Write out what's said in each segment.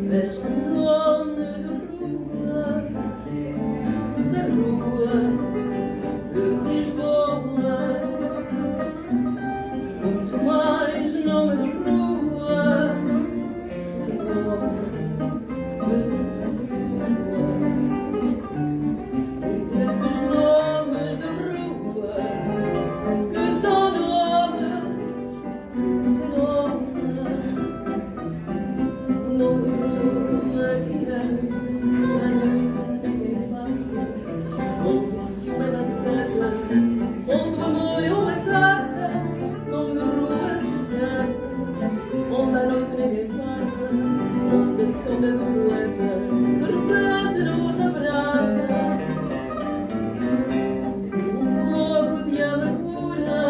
Deste nome de rua, na rua de Lisboa, muito mais nome de rua que nome de pessoa. Desses nomes de rua que são nomes que nome de rua que a noite ninguém passa, onde o ciúme é massacra, onde o amor é uma caça, nome de rua gigante, onde a noite ninguém passa, onde a sombra do poeta de repente nos abraça. Um fogo de amargura,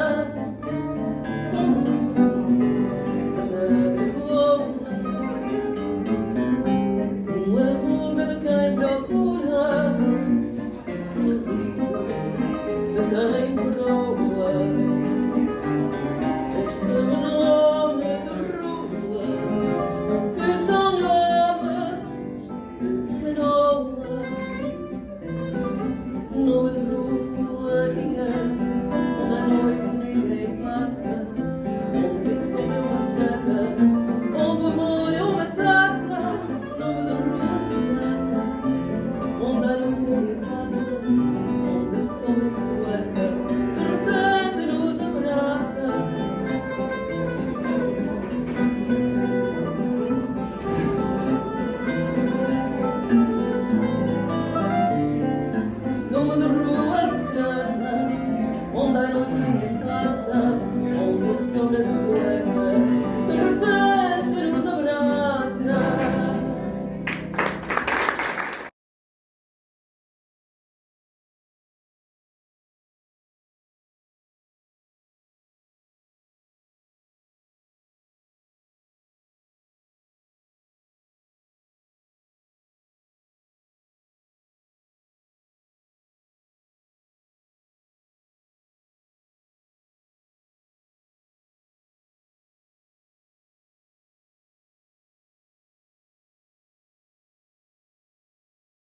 uma fuga de quem procura, um riso de quem